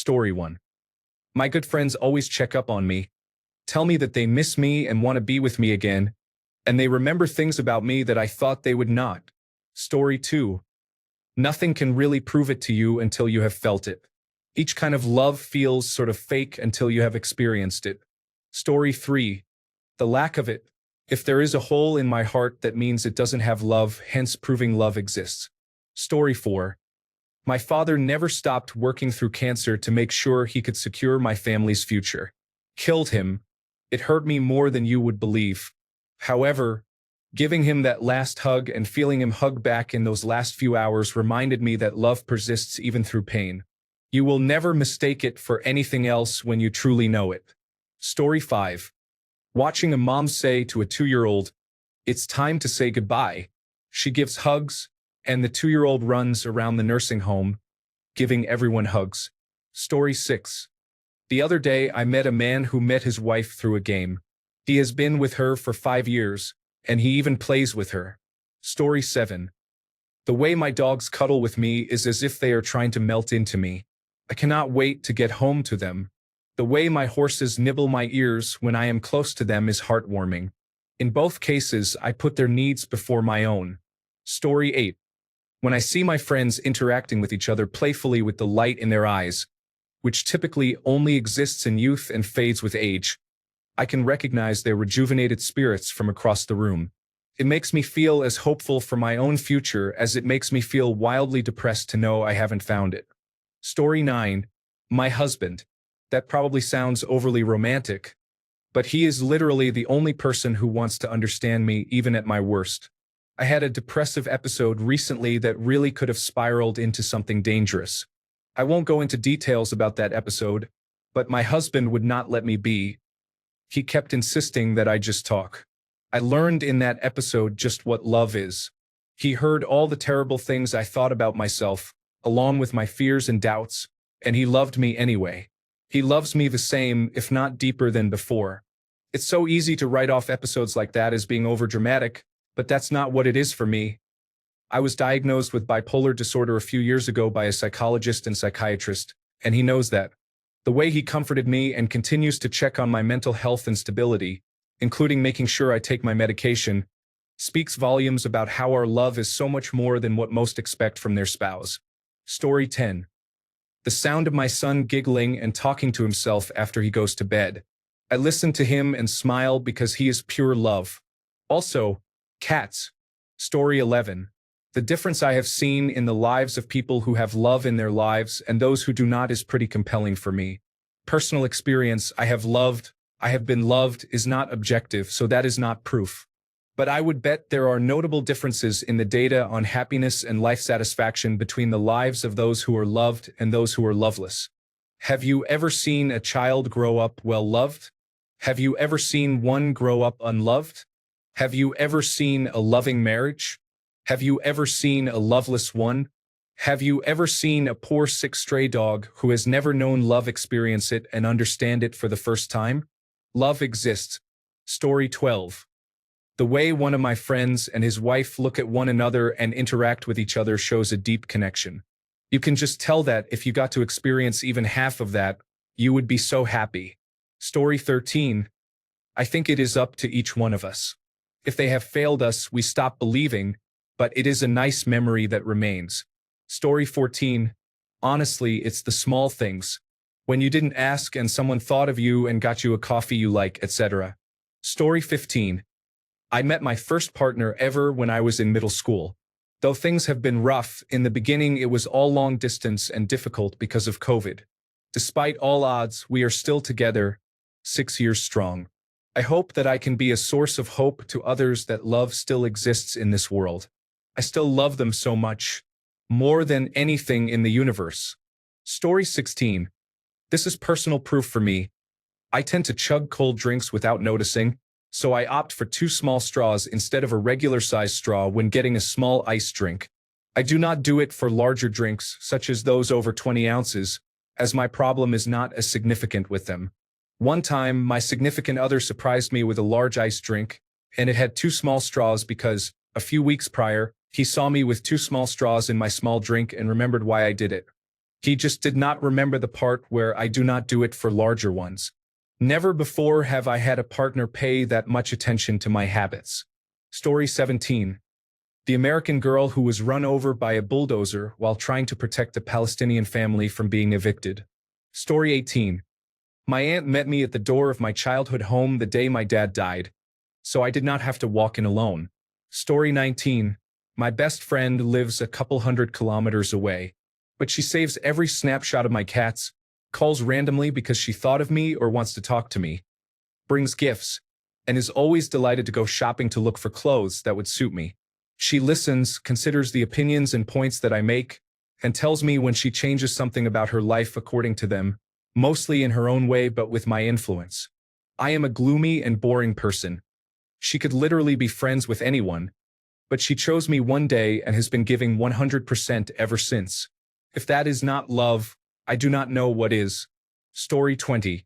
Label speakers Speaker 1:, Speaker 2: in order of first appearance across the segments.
Speaker 1: Story 1. My good friends always check up on me, tell me that they miss me and want to be with me again, and they remember things about me that I thought they would not. Story 2. Nothing can really prove it to you until you have felt it. Each kind of love feels sort of fake until you have experienced it. Story 3. The lack of it. If there is a hole in my heart, that means it doesn't have love, hence proving love exists. Story 4. My father never stopped working through cancer to make sure he could secure my family's future. Killed him. It hurt me more than you would believe. However, giving him that last hug and feeling him hug back in those last few hours reminded me that love persists even through pain. You will never mistake it for anything else when you truly know it. Story 5. Watching a mom say to a 2-year-old, "It's time to say goodbye." She gives hugs, and the 2-year-old runs around the nursing home, giving everyone hugs. Story 6. The other day, I met a man who met his wife through a game. He has been with her for 5 years, and he even plays with her. Story 7. The way my dogs cuddle with me is as if they are trying to melt into me. I cannot wait to get home to them. The way my horses nibble my ears when I am close to them is heartwarming. In both cases, I put their needs before my own. Story 8. When I see my friends interacting with each other playfully with the light in their eyes, which typically only exists in youth and fades with age, I can recognize their rejuvenated spirits from across the room. It makes me feel as hopeful for my own future as it makes me feel wildly depressed to know I haven't found it. Story 9. My husband. That probably sounds overly romantic, but he is literally the only person who wants to understand me even at my worst. I had a depressive episode recently that really could have spiraled into something dangerous. I won't go into details about that episode, but my husband would not let me be. He kept insisting that I just talk. I learned in that episode just what love is. He heard all the terrible things I thought about myself, along with my fears and doubts, and he loved me anyway. He loves me the same, if not deeper than before. It's so easy to write off episodes like that as being overdramatic, but that's not what it is for me. I was diagnosed with bipolar disorder a few years ago by a psychologist and psychiatrist, and he knows that. The way he comforted me and continues to check on my mental health and stability, including making sure I take my medication, speaks volumes about how our love is so much more than what most expect from their spouse. Story 10. The sound of my son giggling and talking to himself after he goes to bed. I listen to him and smile because he is pure love. Also, cats. Story 11. The difference I have seen in the lives of people who have love in their lives and those who do not is pretty compelling for me. Personal experience, I have been loved is not objective, so that is not proof. But I would bet there are notable differences in the data on happiness and life satisfaction between the lives of those who are loved and those who are loveless. Have you ever seen a child grow up well-loved? Have you ever seen one grow up unloved? Have you ever seen a loving marriage? Have you ever seen a loveless one? Have you ever seen a poor sick stray dog who has never known love experience it and understand it for the first time? Love exists. Story 12. The way one of my friends and his wife look at one another and interact with each other shows a deep connection. You can just tell that if you got to experience even half of that, you would be so happy. Story 13. I think it is up to each one of us. If they have failed us, we stop believing, but it is a nice memory that remains. Story 14. Honestly, it's the small things. When you didn't ask and someone thought of you and got you a coffee you like, etc. Story 15. I met my first partner ever when I was in middle school. Though things have been rough, in the beginning it was all long distance and difficult because of COVID. Despite all odds, we are still together, 6 years strong. I hope that I can be a source of hope to others that love still exists in this world. I still love them so much, more than anything in the universe. Story 16. This is personal proof for me. I tend to chug cold drinks without noticing, so I opt for 2 small straws instead of a regular-sized straw when getting a small iced drink. I do not do it for larger drinks, such as those over 20 ounces, as my problem is not as significant with them. One time, my significant other surprised me with a large iced drink, and it had 2 small straws because, a few weeks prior, he saw me with 2 small straws in my small drink and remembered why I did it. He just did not remember the part where I do not do it for larger ones. Never before have I had a partner pay that much attention to my habits. Story 17. The American girl who was run over by a bulldozer while trying to protect a Palestinian family from being evicted. Story 18. My aunt met me at the door of my childhood home the day my dad died, so I did not have to walk in alone. Story 19. My best friend lives a couple 100 kilometers away, but she saves every snapshot of my cats, calls randomly because she thought of me or wants to talk to me, brings gifts, and is always delighted to go shopping to look for clothes that would suit me. She listens, considers the opinions and points that I make, and tells me when she changes something about her life according to them, mostly in her own way but with my influence. I am a gloomy and boring person. She could literally be friends with anyone, but she chose me one day and has been giving 100% ever since. If that is not love, I do not know what is. Story 20.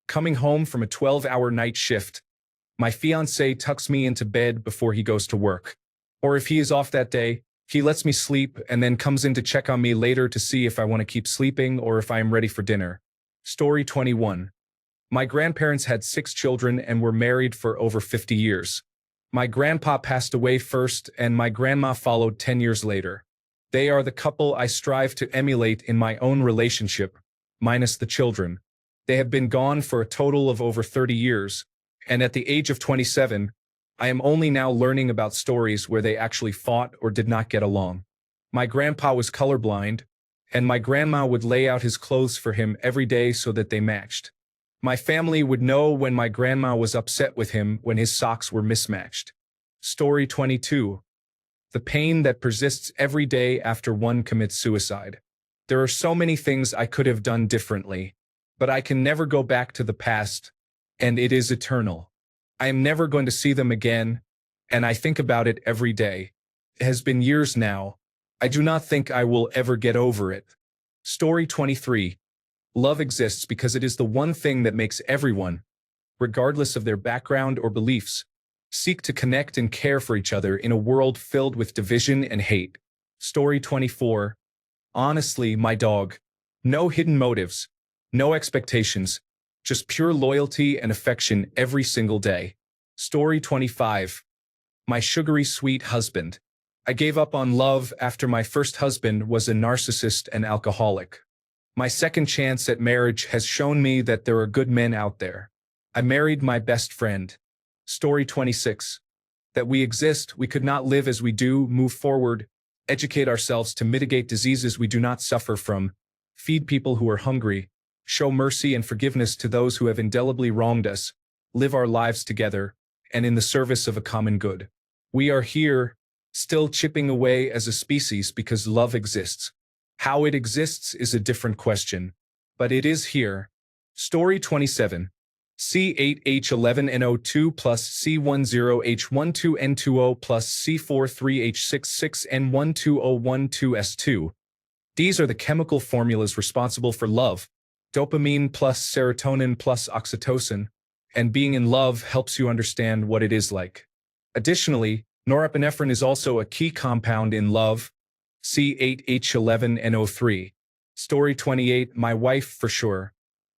Speaker 1: Coming home from a 12-hour night shift, my fiancé tucks me into bed before he goes to work. Or if he is off that day, he lets me sleep and then comes in to check on me later to see if I want to keep sleeping or if I am ready for dinner. Story 21. My grandparents had 6 children and were married for over 50 years. My grandpa passed away first and my grandma followed 10 years later. They are the couple I strive to emulate in my own relationship, minus the children. They have been gone for a total of over 30 years, and at the age of 27, I am only now learning about stories where they actually fought or did not get along. My grandpa was colorblind, and my grandma would lay out his clothes for him every day so that they matched. My family would know when my grandma was upset with him when his socks were mismatched. Story 22. The pain that persists every day after one commits suicide. There are so many things I could have done differently, but I can never go back to the past, and it is eternal. I am never going to see them again, and I think about it every day. It has been years now. I do not think I will ever get over it. Story 23. Love exists because it is the one thing that makes everyone, regardless of their background or beliefs, seek to connect and care for each other in a world filled with division and hate. Story 24. Honestly, my dog. No hidden motives, no expectations, just pure loyalty and affection every single day. Story 25. My sugary sweet husband. I gave up on love after my first husband was a narcissist and alcoholic. My second chance at marriage has shown me that there are good men out there. I married my best friend. Story 26. That we exist, we could not live as we do, move forward, educate ourselves to mitigate diseases we do not suffer from, feed people who are hungry, show mercy and forgiveness to those who have indelibly wronged us, live our lives together, and in the service of a common good. We are here, still chipping away as a species because love exists. How it exists is a different question, but it is here. Story 27. C8H11NO2 plus C10H12N20 plus C43H66N12012S2. These are the chemical formulas responsible for love. Dopamine plus serotonin plus oxytocin, and being in love helps you understand what it is like. Additionally, norepinephrine is also a key compound in love. C8H11NO3. Story 28. My wife for sure.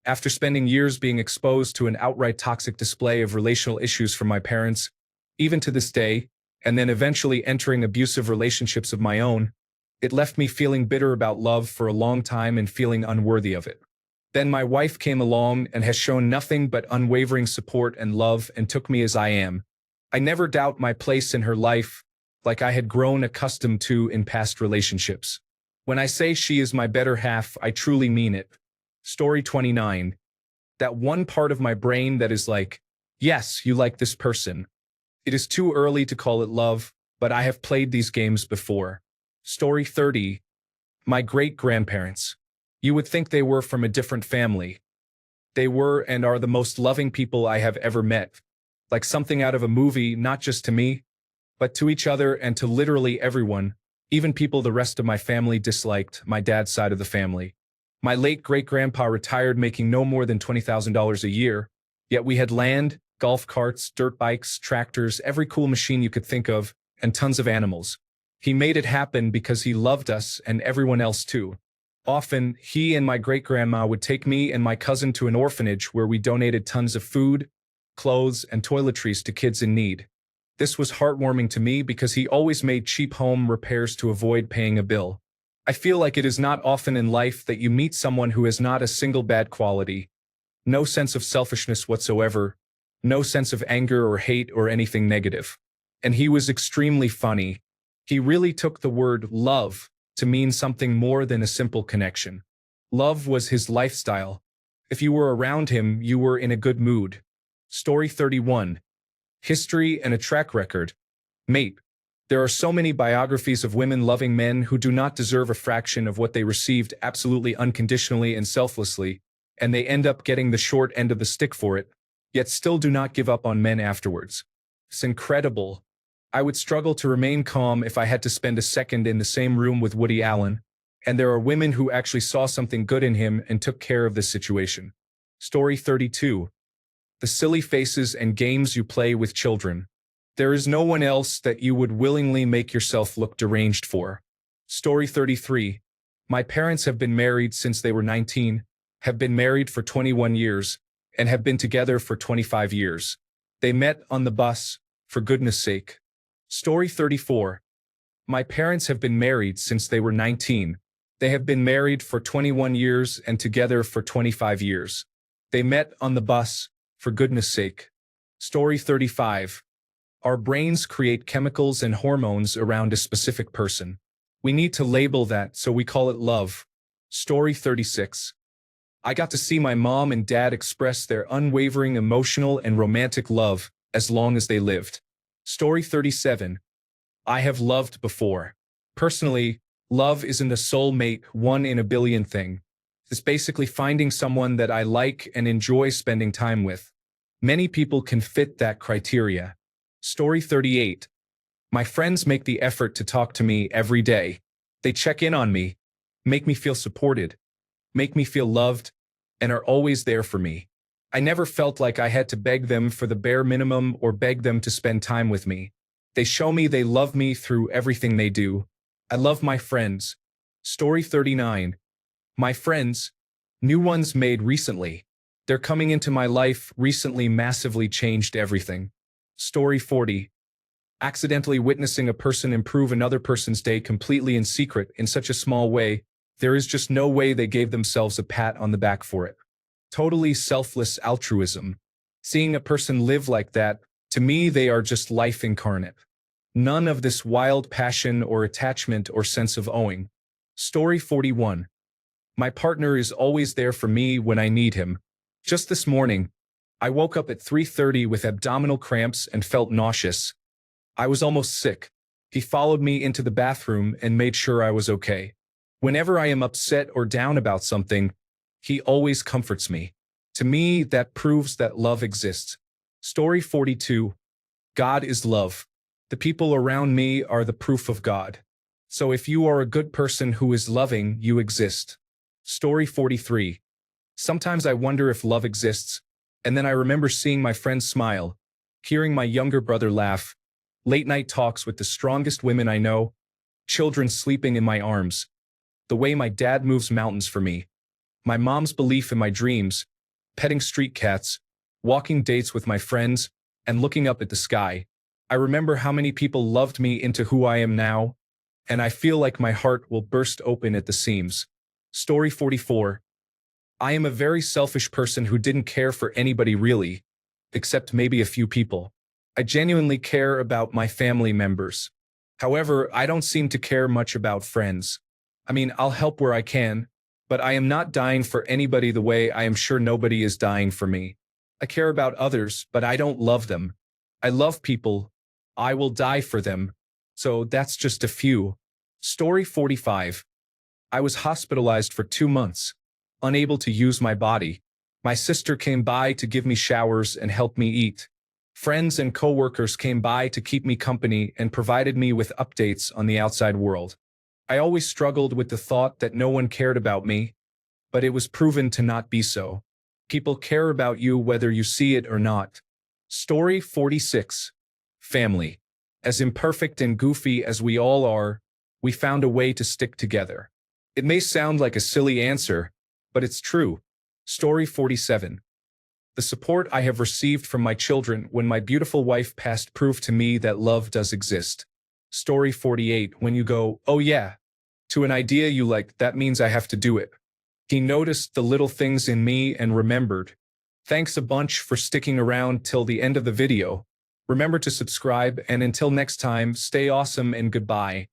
Speaker 1: After spending years being exposed to an outright toxic display of relational issues from my parents, even to this day, and then eventually entering abusive relationships of my own, it left me feeling bitter about love for a long time and feeling unworthy of it. Then my wife came along and has shown nothing but unwavering support and love and took me as I am. I never doubt my place in her life, like I had grown accustomed to in past relationships. When I say she is my better half, I truly mean it. Story 29. That one part of my brain that is like, yes, you like this person. It is too early to call it love, but I have played these games before. Story 30. My great-grandparents. You would think they were from a different family. They were and are the most loving people I have ever met. Like something out of a movie, not just to me, but to each other and to literally everyone, even people the rest of my family disliked, my dad's side of the family. My late great-grandpa retired making no more than $20,000 a year, yet we had land, golf carts, dirt bikes, tractors, every cool machine you could think of, and tons of animals. He made it happen because he loved us and everyone else too. Often, he and my great-grandma would take me and my cousin to an orphanage where we donated tons of food, clothes, and toiletries to kids in need. This was heartwarming to me because he always made cheap home repairs to avoid paying a bill. I feel like it is not often in life that you meet someone who has not a single bad quality, no sense of selfishness whatsoever, no sense of anger or hate or anything negative. And he was extremely funny. He really took the word love to mean something more than a simple connection. Love was his lifestyle. If you were around him, you were in a good mood. Story 31. History and a track record. Mate, there are so many biographies of women loving men who do not deserve a fraction of what they received absolutely unconditionally and selflessly, and they end up getting the short end of the stick for it, yet still do not give up on men afterwards. It's incredible. I would struggle to remain calm if I had to spend a second in the same room with Woody Allen, and there are women who actually saw something good in him and took care of this situation. Story 32. The silly faces and games you play with children. There is no one else that you would willingly make yourself look deranged for. Story 33. My parents have been married since they were 19, have been married for 21 years, and have been together for 25 years. They met on the bus, for goodness sake. Story 34. My parents have been married since they were 19. They have been married for 21 years and together for 25 years. They met on the bus, for goodness sake. Story 35. Our brains create chemicals and hormones around a specific person. We need to label that, so we call it love. Story 36. I got to see my mom and dad express their unwavering emotional and romantic love as long as they lived. Story 37. I have loved before. Personally, love isn't a soulmate, one in a billion thing. It's basically finding someone that I like and enjoy spending time with. Many people can fit that criteria. Story 38. My friends make the effort to talk to me every day. They check in on me, make me feel supported, make me feel loved, and are always there for me. I never felt like I had to beg them for the bare minimum or beg them to spend time with me. They show me they love me through everything they do. I love my friends. Story 39. My friends, new ones made recently. Their coming into my life recently massively changed everything. Story 40. Accidentally witnessing a person improve another person's day completely in secret in such a small way, there is just no way they gave themselves a pat on the back for it. Totally selfless altruism. Seeing a person live like that, to me they are just life incarnate. None of this wild passion or attachment or sense of owing. Story 41. My partner is always there for me when I need him. Just this morning, I woke up at 3:30 with abdominal cramps and felt nauseous. I was almost sick. He followed me into the bathroom and made sure I was okay. Whenever I am upset or down about something, he always comforts me. To me, that proves that love exists. Story 42. God is love. The people around me are the proof of God. So if you are a good person who is loving, you exist. Story 43. Sometimes I wonder if love exists, and then I remember seeing my friends smile, hearing my younger brother laugh, late-night talks with the strongest women I know, children sleeping in my arms, the way my dad moves mountains for me, my mom's belief in my dreams, petting street cats, walking dates with my friends, and looking up at the sky. I remember how many people loved me into who I am now, and I feel like my heart will burst open at the seams. Story 44. I am a very selfish person who didn't care for anybody really, except maybe a few people. I genuinely care about my family members. However, I don't seem to care much about friends. I mean, I'll help where I can, but I am not dying for anybody the way I am sure nobody is dying for me. I care about others, but I don't love them. I love people. I will die for them. So that's just a few. Story 45. I was hospitalized for 2 months, unable to use my body. My sister came by to give me showers and help me eat. Friends and coworkers came by to keep me company and provided me with updates on the outside world. I always struggled with the thought that no one cared about me, but it was proven to not be so. People care about you whether you see it or not. Story 46. Family. As imperfect and goofy as we all are, we found a way to stick together. It may sound like a silly answer, but it's true. Story 47. The support I have received from my children when my beautiful wife passed proved to me that love does exist. Story 48. When you go, oh yeah, to an idea you like, that means I have to do it. He noticed the little things in me and remembered. Thanks a bunch for sticking around till the end of the video. Remember to subscribe, and until next time, stay awesome and goodbye.